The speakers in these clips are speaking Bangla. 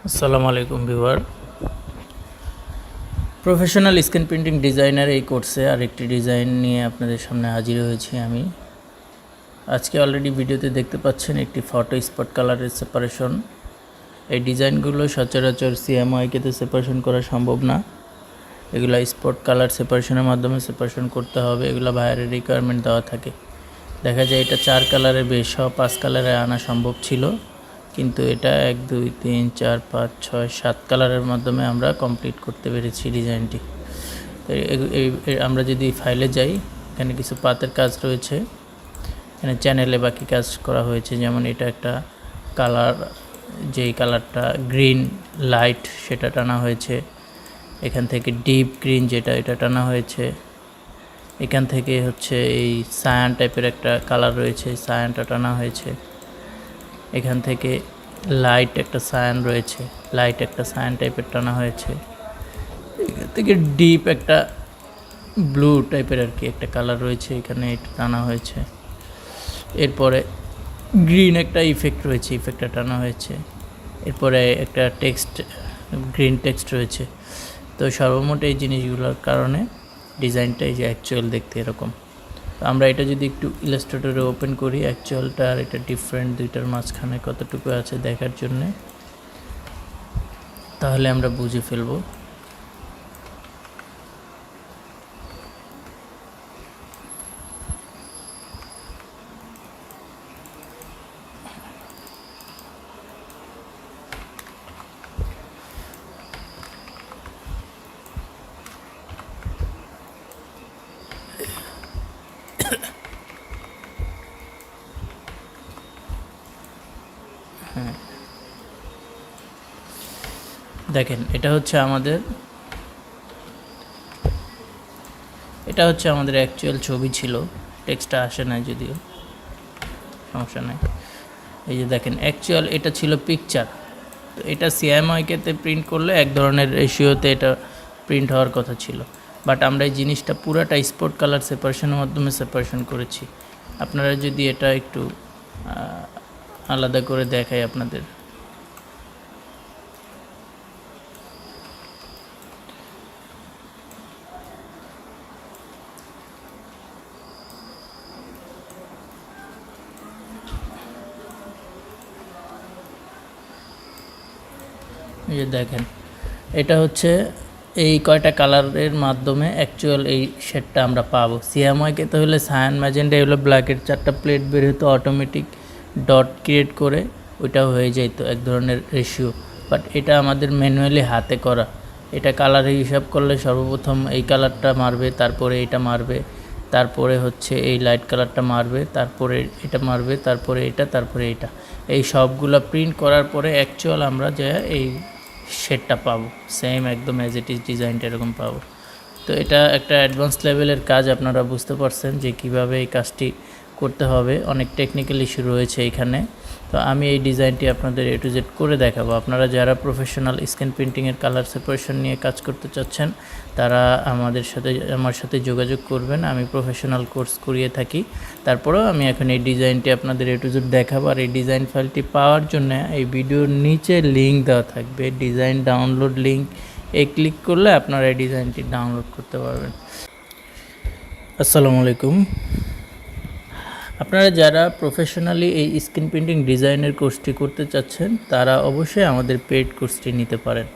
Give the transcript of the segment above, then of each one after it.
আসসালামু আলাইকুম viewer. Professional screen printing designer এই কোর্সে আরেকটি ডিজাইন নিয়ে আপনাদের সামনে হাজির হয়েছি আমি। আজকে অলরেডি ভিডিওতে দেখতে পাচ্ছেন একটি ফটো স্পট কালারের সেপারেশন। এই ডিজাইনগুলো সচরাচর সিএমওয়াইকেতে সেপারেশন করা সম্ভব না। এগুলো স্পট কালার সেপারেশনের মাধ্যমে সেপারেশন করতে হবে। এগুলো বাইরের রিকোয়ারমেন্ট দেওয়া থাকে। দেখা যায় এটা 4 কালারের বেশ 5 কালারে আনা সম্ভব ছিল, কিন্তু এটা 1 2 3 4 5 6 7 কালারের মাধ্যমে আমরা কমপ্লিট করতে পেরেছি ডিজাইনটি। তো আমরা যদি ফাইলে যাই, এখানে কিছু পাতের কাজ রয়েছে, এখানে চ্যানেলে বাকি কাজ করা হয়েছে। যেমন এটা একটা কালার, যেই কালারটা গ্রিন লাইট সেটা টানা হয়েছে। এখান থেকে ডিপ গ্রিন যেটা, এটা টানা হয়েছে। এখান থেকে হচ্ছে এই সায়ান টাইপের একটা কালার রয়েছে, সায়ানটা টানা হয়েছে। এখান থেকে লাইট একটা সায়ান রয়েছে, লাইট একটা সায়ান টাইপের টানা হয়েছে। এখান থেকে ডিপ একটা ব্লু টাইপের আর কি একটা কালার রয়েছে, এখানে এটা টানা হয়েছে। এরপরে গ্রিন একটা ইফেক্ট রয়েছে, ইফেক্টটা টানা হয়েছে। এরপরে একটা টেক্সট, গ্রিন টেক্সট রয়েছে। তো সর্বমোট এই জিনিসগুলোর কারণে ডিজাইনটা এই যে অ্যাকচুয়াল দেখতে এরকম। আমরা এটা যদি একটু ইলাস্ট্রেটরে ওপেন করি, অ্যাকচুয়ালটা আর এটা ডিফারেন্ট, দুইটার মাঝখানে কতটুকু আছে দেখার জন্যে, তাহলে আমরা বুঝে ফেলবো। দেখেন, এটা হচ্ছে আমাদের অ্যাকচুয়াল ছবি ছিল। টেক্সটটা আসে না, যদিও সমস্যা নাই। এই যে দেখেন, অ্যাকচুয়াল এটা ছিল পিকচার। তো এটা সিএমওয়াইকেতে প্রিন্ট করলে এক ধরনের রেশিওতে এটা প্রিন্ট হওয়ার কথা ছিল, বাট আমরা এই জিনিসটা পুরাটা স্পট কালার সেপারেশনের মাধ্যমে সেপারেশন করেছি। আপনারা যদি এটা একটু আলাদা করে দেখাই আপনাদের, এই যে দেখেন, এটা হচ্ছে এই কয়টা কালারের মাধ্যমে অ্যাকচুয়াল এই শেডটা আমরা পাবো। সিএমওয়াইকে তো হলে সায়ান, ম্যাজেন্ডা, এগুলো ব্ল্যাকের 4টা প্লেট বের হতো অটোমেটিক, ডট ক্রিয়েট করে ওইটাও হয়ে যেত এক ধরনের রেশিও। বাট এটা আমাদের ম্যানুয়ালি হাতে করা। এটা কালারের হিসাব করলে সর্বপ্রথম এই কালারটা মারবে, তারপরে এটা মারবে, তারপরে হচ্ছে এই লাইট কালারটা মারবে, তারপরে এটা মারবে, তারপরে এটা, তারপরে এটা। এই সবগুলো প্রিন্ট করার পরে অ্যাকচুয়াল আমরা যে এই শেডটা পাবো, সেম একদম অ্যাজ ইট ইজ ডিজাইনটা এরকম পাবো। তো এটা একটা অ্যাডভান্স লেভেলের কাজ। আপনারা বুঝতে পারছেন যে কিভাবে এই কাজটি করতে হবে। অনেক টেকনিক্যাল ইস্যু রয়েছে এখানে। তো আমি এই ডিজাইনটি আপনাদের A to Z করে দেখাবো। আপনারা যারা প্রফেশনাল স্ক্রিন প্রিন্টিংয়ের কালার সেপারেশন নিয়ে কাজ করতে চাচ্ছেন, তারা আমার সাথে যোগাযোগ করবেন। আমি প্রফেশনাল কোর্স করিয়ে থাকি। তারপরেও আমি এখন এই ডিজাইনটি আপনাদের A to Z দেখাবো। আর এই ডিজাইন ফাইলটি পাওয়ার জন্য এই ভিডিওর নিচে লিঙ্ক দেওয়া থাকবে, ডিজাইন ডাউনলোড লিঙ্ক। এই ক্লিক করলে আপনারা এই ডিজাইনটি ডাউনলোড করতে পারবেন। আসসালামু আলাইকুম। আপনারা যারা প্রফেশনালি এই স্ক্রিন প্রিন্টিং ডিজাইনের কোর্সটি করতে চাচ্ছেন, তারা অবশ্যই আমাদের পেইড কোর্সটি নিতে পারেন।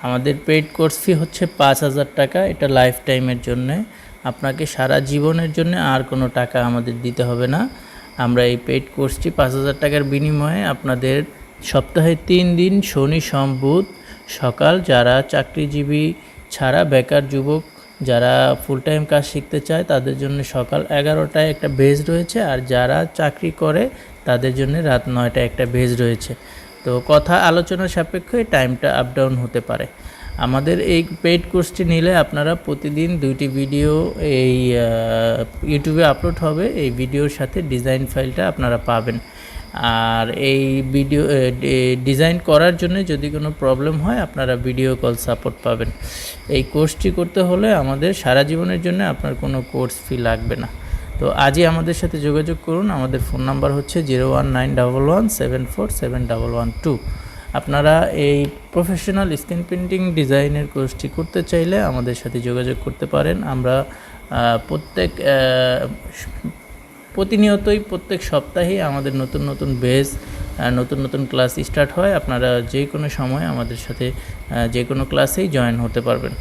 আমাদের পেইড কোর্স ফি হচ্ছে 5,000 টাকা। এটা লাইফ টাইমের জন্য, আপনাকে সারা জীবনের জন্য আর কোনো টাকা আমাদের দিতে হবে না। আমরা এই পেইড কোর্সটি 5,000 টাকার বিনিময়ে আপনাদের সপ্তাহে 3 দিন শনি সোম বুধ সকাল, যারা চাকরিজীবী ছাড়া বেকার যুবক যারা ফুল টাইম কাজ শিখতে চায় তাদের জন্য সকাল 11টায় একটা বেজ রয়েছে, আর যারা চাকরি করে তাদের জন্য রাত 9টায় একটা বেজ রয়েছে। তো কথা আলোচনার সাপেক্ষে টাইমটা আপ ডাউন হতে পারে। আমাদের এই পেইড কোর্সটি নিলে আপনারা প্রতিদিন 2টি ভিডিও এই ইউটিউবে আপলোড হবে। এই ভিডিওর সাথে ডিজাইন ফাইলটা আপনারা পাবেন। আর এই ভিডিও ডিজাইন করার জন্য যদি কোনো প্রবলেম হয়, আপনারা ভিডিও কল সাপোর্ট পাবেন। এই কোর্সটি করতে হলে আমাদের সারা জীবনের জন্য আপনার কোনো কোর্স ফি লাগবে না। তো আজই আমাদের সাথে যোগাযোগ করুন। আমাদের ফোন নাম্বার হচ্ছে 01911747112। আপনারা এই প্রফেশনাল স্ক্রিন প্রিন্টিং ডিজাইনের কোর্সটি করতে চাইলে আমাদের সাথে যোগাযোগ করতে পারেন। আমরা প্রতিনিয়তই প্রত্যেক সপ্তাহেই আমাদের নতুন নতুন বেস নতুন নতুন ক্লাস স্টার্ট হয়। আপনারা যে কোনো সময় আমাদের সাথে যে কোনো ক্লাসেই জয়েন হতে পারবেন।